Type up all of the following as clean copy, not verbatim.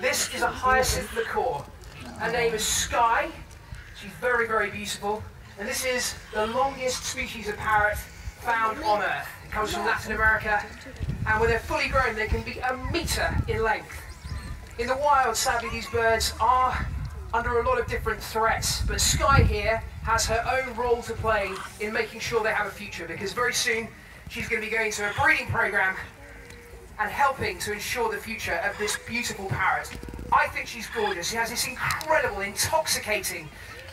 This is a hyacinth macaw. Her name is Sky. She's very, very beautiful. And this is the longest species of parrot found on Earth. It comes from Latin America. And when they're fully grown, they can be 1 meter in length. In the wild, sadly, these birds are under a lot of different threats. But Sky here has her own role to play in making sure they have a future, because very soon she's going to be going to a breeding program and helping to ensure the future of this beautiful parrot. I think she's gorgeous. She has this incredible, intoxicating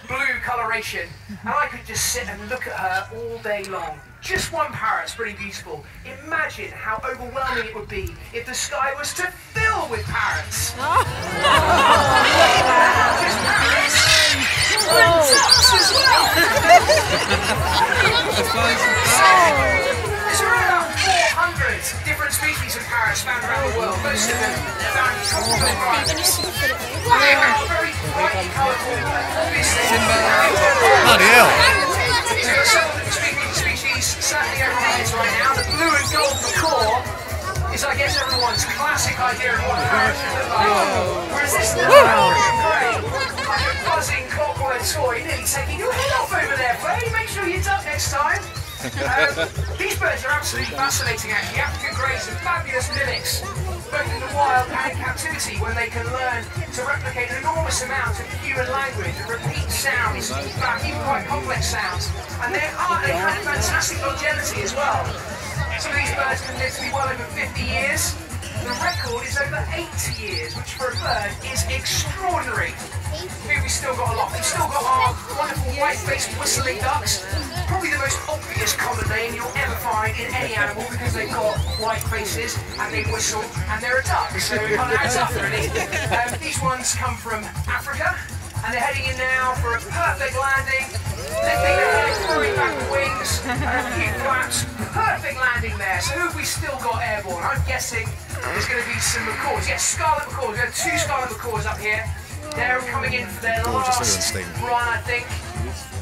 blue coloration, and I could just sit and look at her all day long. Just one parrot's pretty beautiful. Imagine how overwhelming it would be if the sky was to fill with parrots. Just parrots. Ducks as well. There's around about 400 different species of parrots found around the world. Most of them found in tropical environments. They are very brightly colourful, obviously. Bloody hell. There are some species certainly everyone is right now. The blue and gold macaw is, I guess, everyone's classic idea of what a parrot should look like. Whereas this little grey, like a buzzing clockwork toy, nearly taking your head off over there, Faye. Make sure you duck next time. These birds are absolutely fascinating, actually. African greys are fabulous mimics, both in the wild and in captivity, when they can learn to replicate an enormous amount of human language and repeat sounds, even quite complex sounds. And they have fantastic longevity as well. Some of these birds can live to be well over 50 years. The record is over 80 years, which for a bird is extraordinary. Here we've still got a lot. We've still got our wonderful white-faced whistling ducks. Probably the most obvious common name you'll ever find in any animal, because they've got white faces and they whistle and they're a duck, so it kind of adds up really. These ones come from Africa and they're heading in now for a perfect landing. Lifting their head, throwing back the wings, and a few flaps. Perfect landing there. So who have we still got airborne? I'm guessing there's going to be some macaws. Yes, scarlet macaws. We have 2 scarlet macaws up here. They're coming in for their last run, I think.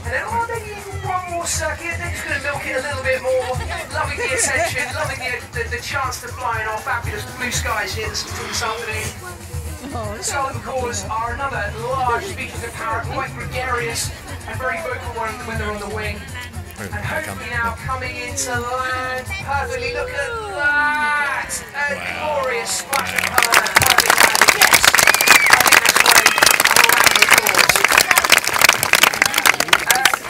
And then, maybe one more circuit. They're just going to milk it a little bit more. Loving the attention, loving the chance to fly in our fabulous blue skies here this afternoon. The scarlet macaws are another large species of parrot, quite gregarious and very vocal when they're on the wing. And hopefully now coming into land perfectly. Look at that! A glorious splash of colour. Perfect landing. Yes! I think that's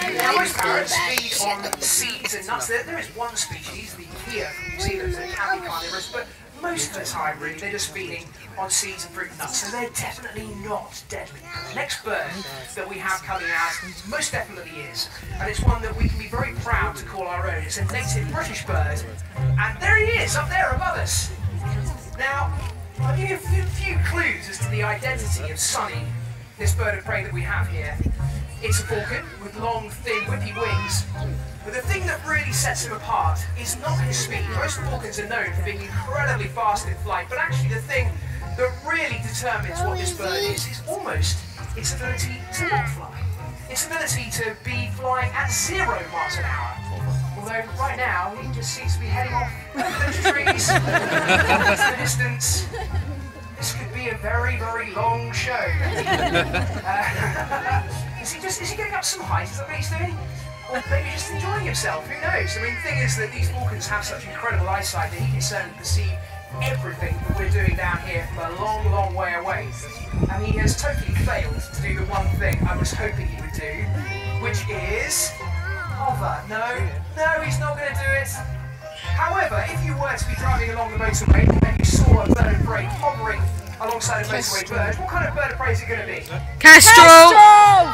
right. Now, most parrots feed on seeds and nuts. There is one species, the kea from New Zealand, that can be carnivorous, but most of the time, really, they're just feeding on seeds and fruit and nuts, so they're definitely not deadly. The next bird that we have coming out most definitely is, and it's one that we can be very proud to call our own. It's a native British bird, and there he is, up there above us. Now, I'll give you a few clues as to the identity of Sunny, this bird of prey that we have here. It's a falcon with long, thin, whippy wings. But the thing that really sets him apart is not his speed. Most falcons are known for being incredibly fast in flight, but actually the thing that really determines what this bird is almost its ability to not fly. Its ability to be flying at 0 miles an hour. Although right now he just seems to be heading off over the trees into the distance. This could be a very, very long show. Is he getting up some height? Is that what he's doing? Or maybe just enjoying himself? Who knows? I mean, the thing is that these falcons have such incredible eyesight that he can certainly perceive everything that we're doing down here from a long, long way away. And he has totally failed to do the one thing I was hoping he would do, which is hover. No, he's not going to do it. However, if you were to be driving along the motorway and you saw a bird of prey hovering alongside a motorway bird, what kind of bird of prey is it going to be? Kestrel!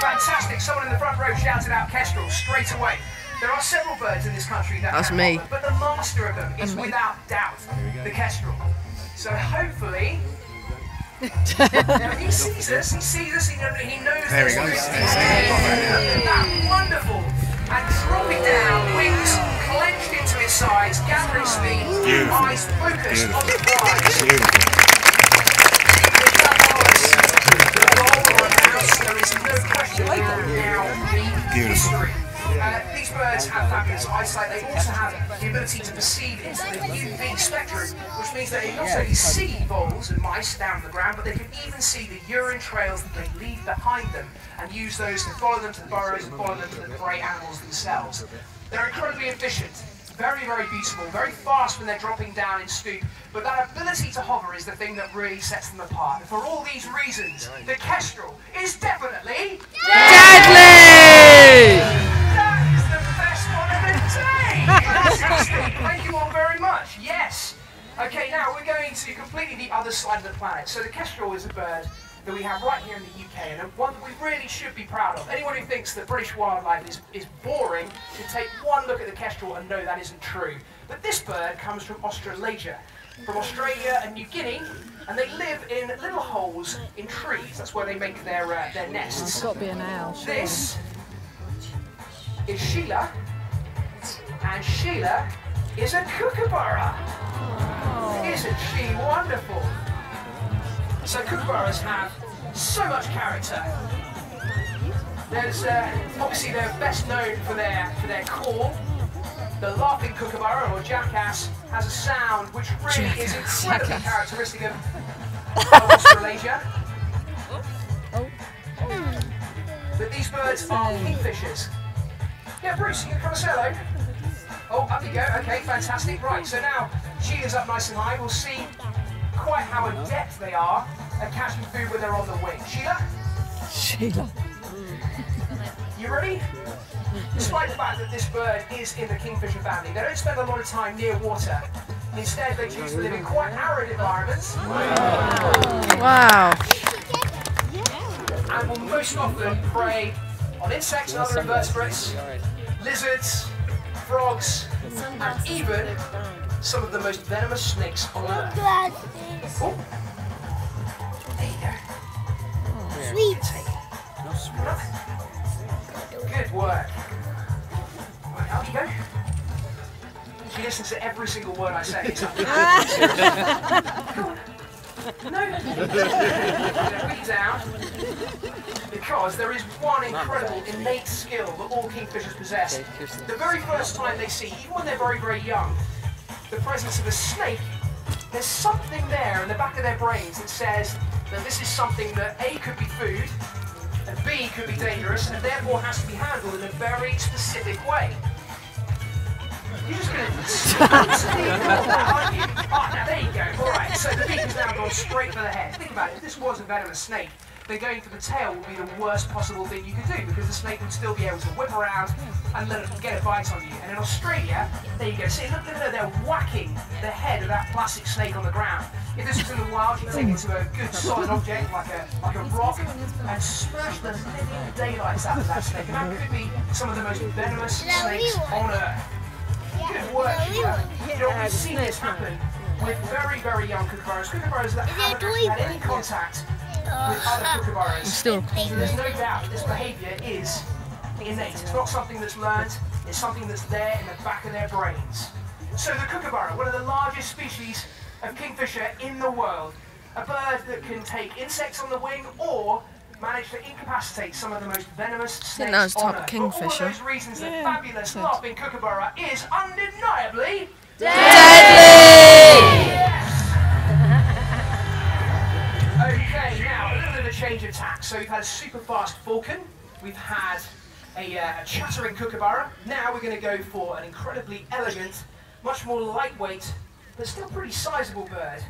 Fantastic. Someone in the front row shouted out kestrel straight away. There are several birds in this country that That's me. Hover, but the master of them is without doubt the kestrel. So hopefully... now he sees us, he knows there he goes. That wonderful. And dropping down, wings clenched into his sides, gathering speed, eyes focused on the prize. There is no question they will now be history. These birds birds have fabulous eyesight. They also have the ability to perceive into the UV spectrum, which means that they not only see voles and mice down on the ground, but they can even see the urine trails that they leave behind them and use those to follow them to the burrows and follow them to the prey animals themselves. They're incredibly efficient, very, very beautiful, very fast when they're dropping down in stoop, but that ability to hover is the thing that really sets them apart. And for all these reasons, the kestrel is definitely deadly! That is the best one of the day! Fantastic! Thank you all very much. Yes. Okay, now we're going to completely the other side of the planet. So the kestrel is a bird that we have right here in the UK, and one that we really should be proud of. Anyone who thinks that British wildlife is boring should take one look at the kestrel and know that isn't true. But this bird comes from Australasia, from Australia and New Guinea, and they live in little holes in trees. That's where they make their nests. It's got to be an owl. This is Sheila, and Sheila is a kookaburra. Isn't she wonderful? So kookaburras have so much character. There's obviously they're best known for their call. The laughing kookaburra, or jackass, has a sound which really is incredibly characteristic of Australasia. But these birds are kingfishers. Yeah, Bruce, you can come and say hello. Oh, up you go. Okay, fantastic. Right, so now Sheila's up nice and high. We'll see quite how adept they are at catching food when they're on the wing. Sheila? You ready? Despite the fact that this bird is in the kingfisher family, they don't spend a lot of time near water. Instead, they choose to live in quite arid environments. Wow. And will most often prey on insects and other invertebrates, lizards, frogs, and even some of the most venomous snakes on earth. Oh. There you go. Sweet. Good work. Right, up you go. She listens to every single word I say. Come on. No. Put it down. Because there is one incredible innate skill that all kingfishers possess. The very first time they see, even when they're very, very young, the presence of a snake, there's something there in the back of their brains that says that this is something that A, could be food, and B, could be dangerous, and therefore has to be handled in a very specific way. You're just going to aren't you? Oh, now there you go. All right, so the beak has now gone straight for the head. Think about it. If this was a venomous snake, then going for the tail would be the worst possible thing you could do, because the snake would still be able to whip around and let it get a bite on you. And in Australia, there you go. See, look at her, they're whacking the head of that plastic snake on the ground. If this was in the wild, you'd take it to a good solid object like a rock and smash the living daylights out of that snake. And that could be some of the most venomous snakes on earth. Good work, Sheila. You know, we've seen this happen with very, very young kookaburras. Kookaburras that haven't actually had any contact with other kookaburras. Still. There's no doubt this behaviour is innate. It's not something that's learned, it's something that's there in the back of their brains. So the kookaburra, one of the largest species of kingfisher in the world, a bird that can take insects on the wing or manage to incapacitate some of the most venomous snakes on Earth. For all of those reasons, the fabulous laughing kookaburra is undeniably deadly! Yes! Okay, now a little bit of a change of tack. So we've had a super fast falcon, we've had a chattering kookaburra. Now we're going to go for an incredibly elegant, much more lightweight, but still pretty sizable bird.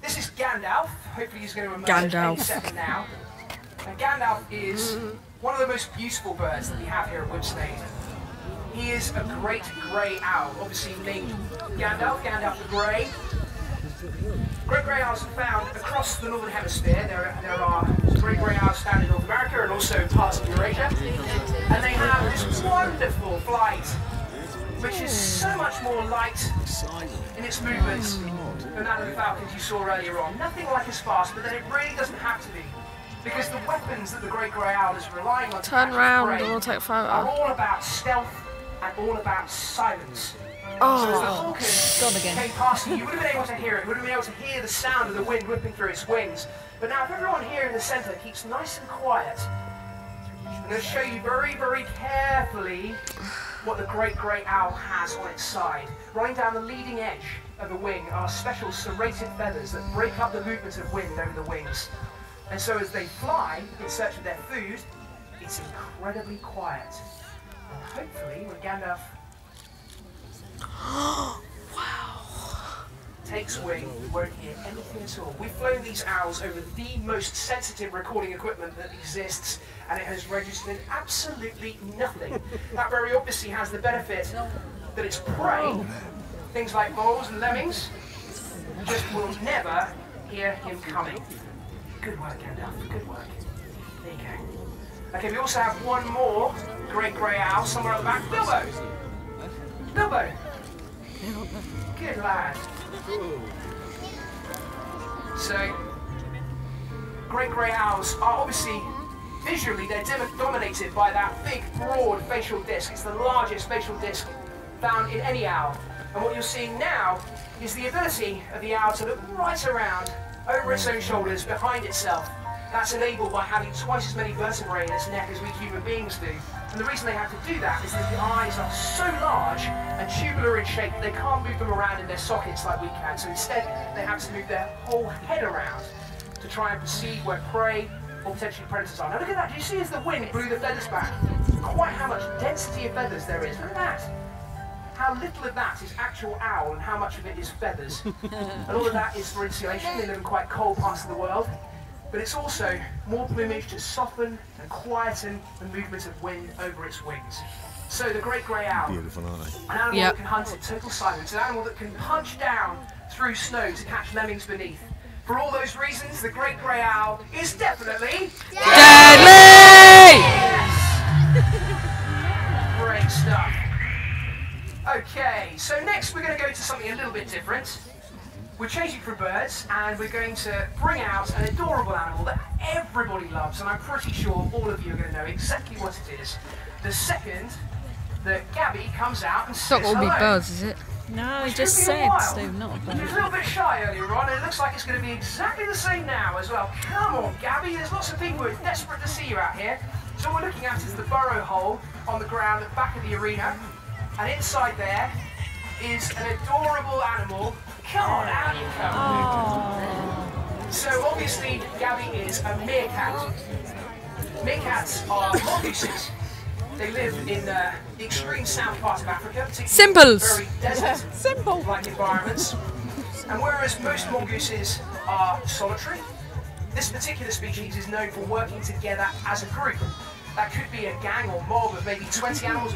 This is Gandalf. Hopefully he's going to emerge any second now. And Gandalf is one of the most beautiful birds that we have here at Whipsnade. He is a great grey owl, obviously named Gandalf the Grey. Great grey owls are found across the northern hemisphere. There are great grey owls found in North America and also parts of Eurasia. And they have this wonderful flight, which is so much more light in its movements than that of the falcons you saw earlier on. Nothing like as fast, but then it really doesn't have to be. Because the weapons that the great grey owl is relying on Turn round and we'll take a photo. are all about stealth and all about silence. Oh, so as the falcon came past you, you would have been able to hear it. You would have been able to hear the sound of the wind whipping through its wings. But now if everyone here in the centre keeps nice and quiet, I'm going to show you very, very carefully what the great grey owl has on its side. Running down the leading edge of the wing are special serrated feathers that break up the movement of wind over the wings. And so as they fly in search of their food, it's incredibly quiet. And hopefully when Gandalf takes wing, you won't hear anything at all. We've flown these owls over the most sensitive recording equipment that exists, and it has registered absolutely nothing. That very obviously has the benefit that its prey, things like moles and lemmings, just will never hear him coming. Good work, Gandalf, good work. There you go. Okay, we also have one more great grey owl somewhere at the back. Bilbo! Bilbo! Good lad. So, great grey owls are obviously, visually, they're dominated by that big, broad facial disc. It's the largest facial disc found in any owl. And what you're seeing now is the ability of the owl to look right around, over its own shoulders, behind itself. That's enabled by having twice as many vertebrae in its neck as we human beings do. And the reason they have to do that is that the eyes are so large and tubular in shape that they can't move them around in their sockets like we can. So instead, they have to move their whole head around to try and perceive where prey or potentially predators are. Now look at that. Do you see as the wind blew the feathers back? Quite how much density of feathers there is. Look at that. How little of that is actual owl and how much of it is feathers. And all of that is for insulation. They live in quite cold parts of the world. But it's also more plumage to soften and quieten the movement of wind over its wings. So the great grey owl, Beautiful, aren't they? an animal that can hunt in total silence, an animal that can punch down through snow to catch lemmings beneath. For all those reasons, the great grey owl is definitely Deadly! Yes! Great stuff. Okay, so next we're going to go to something a little bit different. We're changing from birds, and we're going to bring out an adorable animal that everybody loves, and I'm pretty sure all of you are going to know exactly what it is. The second that Gabby comes out and It's not says all be hello. birds, is it? No, Which he just could be a said while. so, not a She was bird. a little bit shy earlier on, and it looks like it's going to be exactly the same now as well. Come on, Gabby, there's lots of people who are desperate to see you out here. So what we're looking at is the burrow hole on the ground at the back of the arena, and inside there is an adorable animal. Come on, out you come. So obviously, Gabby is a meerkat. Meerkats are mongooses. They live in the extreme south part of Africa, particularly Simples. very desert-like environments. And whereas most mongooses are solitary, this particular species is known for working together as a group. That could be a gang or mob of maybe 20 animals.